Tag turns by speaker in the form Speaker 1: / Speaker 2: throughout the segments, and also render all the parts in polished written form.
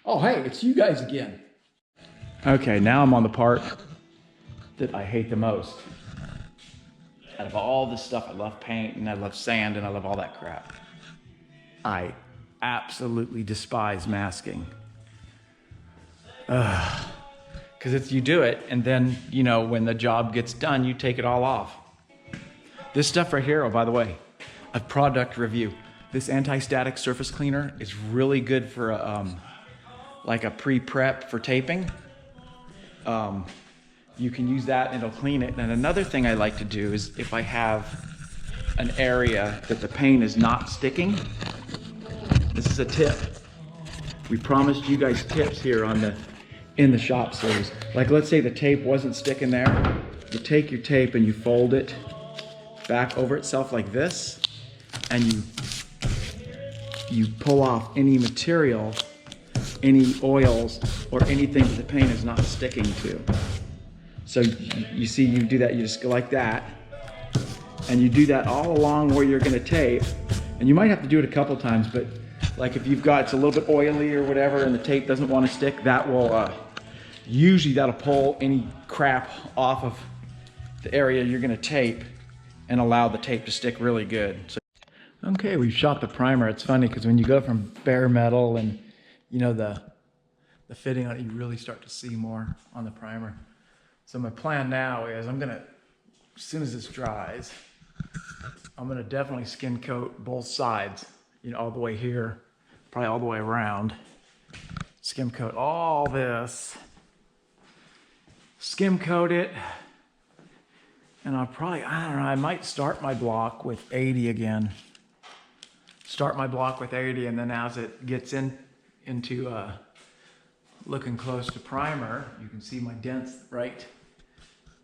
Speaker 1: Oh, hey, it's you guys again. Okay, now I'm on the part that I hate the most. Out of all this stuff, I love paint and I love sand and I love all that crap. I absolutely despise masking. Because it's you do it and then, you know, when the job gets done, you take it all off. This stuff right here, oh, by the way, a product review. This anti-static surface cleaner is really good for like a pre-prep for taping. You can use that and it'll clean it. And another thing I like to do is if I have an area that the paint is not sticking, this is a tip. We promised you guys tips here on in the shop series. Like let's say the tape wasn't sticking there. You take your tape and you fold it back over itself like this, and you pull off any material, any oils, or anything that the paint is not sticking to. So you see, you do that, you just go like that, and you do that all along where you're gonna tape, and you might have to do it a couple times, but like if you've got, it's a little bit oily or whatever, and the tape doesn't wanna stick, that will, usually that'll pull any crap off of the area you're gonna tape and allow the tape to stick really good. So, okay, we've shot the primer. It's funny because when you go from bare metal and you know the fitting on it, you really start to see more on the primer. So my plan now is I'm gonna, as soon as this dries, I'm gonna definitely skim coat both sides, you know, all the way here, probably all the way around. Skim coat all this, skim coat it, and I'll probably, I don't know, I might start my block with 80 again. Start my block with 80, and then as it gets into looking close to primer, you can see my dents right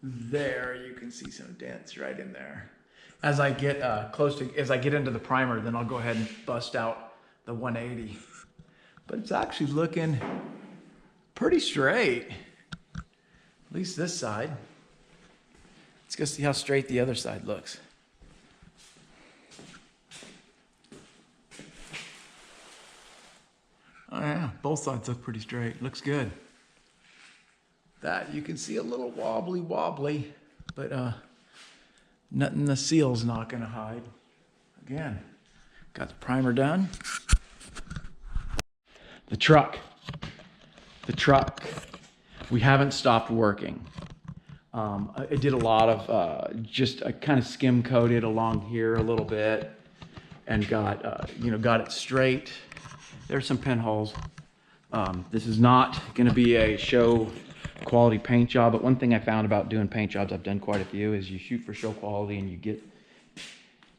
Speaker 1: there. You can see some dents right in there. As I get as I get into the primer, then I'll go ahead and bust out the 180. But it's actually looking pretty straight, at least this side. Let's go see how straight the other side looks. Oh yeah, both sides look pretty straight. Looks good. That you can see a little wobbly, but nothing the seal's not gonna hide. Again, got the primer done. The truck, we haven't stopped working. I did a lot of I kind of skim coated along here a little bit and got got it straight. There's some pinholes. This is not going to be a show quality paint job, but one thing I found about doing paint jobs, I've done quite a few, is you shoot for show quality and you get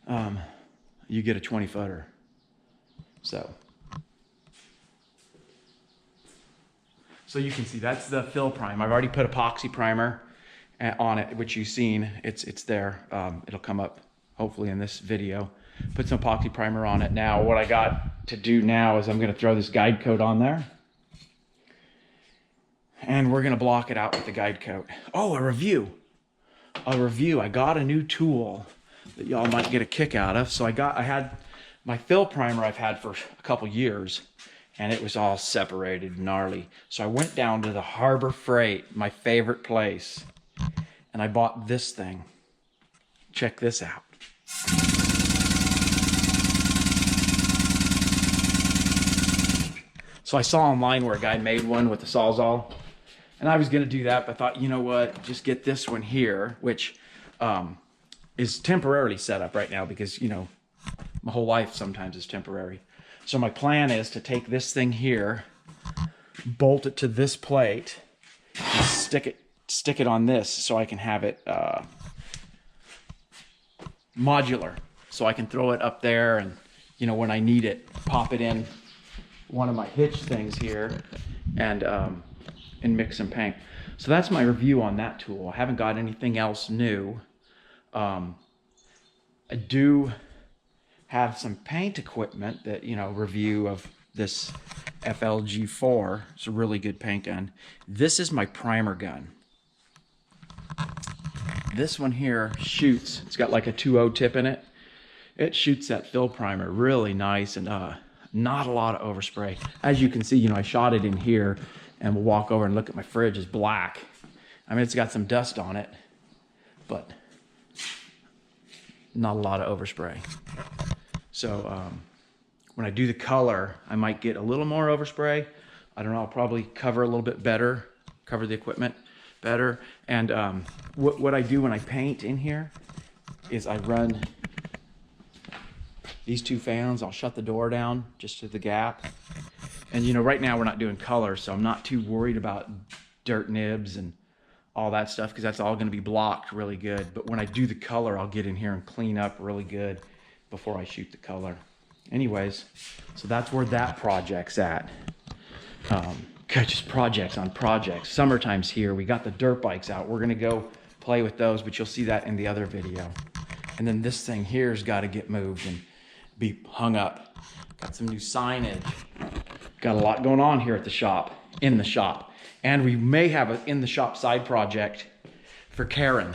Speaker 1: a 20-footer. So you can see that's the fill prime. I've already put epoxy primer on it, which you've seen. It's there. It'll come up hopefully in this video. Put some epoxy primer on it. Now what I got to do now is I'm going to throw this guide coat on there, and we're going to block it out with the guide coat. Oh, a review. I got a new tool that y'all might get a kick out of. So I had my fill primer I've had for a couple years, and it was all separated, gnarly. So I went down to the Harbor Freight, my favorite place, and I bought this thing. Check this out. So I saw online where a guy made one with the Sawzall, and I was gonna do that, but I thought, you know what, just get this one here, which is temporarily set up right now because, you know, my whole life sometimes is temporary. So my plan is to take this thing here, bolt it to this plate, and stick it on this so I can have it modular. So I can throw it up there and, you know, when I need it, pop it in one of my hitch things here and mix some paint. So that's my review on that tool. I haven't got anything else new. I do have some paint equipment that, you know, review of this FLG4. It's a really good paint gun. This is my primer gun. This one here shoots. It's got like a 2.0 tip in it. It shoots that fill primer really nice, and Not a lot of overspray. As you can see, you know, I shot it in here, and we'll walk over and look at my fridge. It's black. I mean, it's got some dust on it, but not a lot of overspray. So when I do the color, I might get a little more overspray. I don't know, I'll probably cover a little bit better, cover the equipment better. And what I do when I paint in here is I run these two fans. I'll shut the door down just to the gap. And you know, right now we're not doing color, so I'm not too worried about dirt nibs and all that stuff, because that's all gonna be blocked really good. But when I do the color, I'll get in here and clean up really good before I shoot the color. Anyways, so that's where that project's at. God, just projects on projects. Summertime's here. We got the dirt bikes out. We're gonna go play with those, but you'll see that in the other video. And then this thing here's gotta get moved and be hung up. Got some new signage. Got a lot going on here at the shop, in the shop. And we may have an in the shop side project for Karen.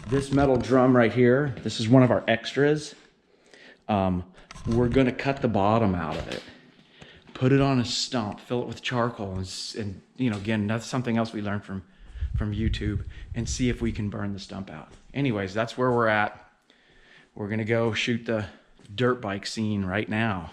Speaker 1: This metal drum right here, this is one of our extras. We're gonna cut the bottom out of it, put it on a stump, fill it with charcoal, and you know, again, that's something else we learned from YouTube, and see if we can burn the stump out. Anyways, that's where we're at. We're gonna go shoot the dirt bike scene right now.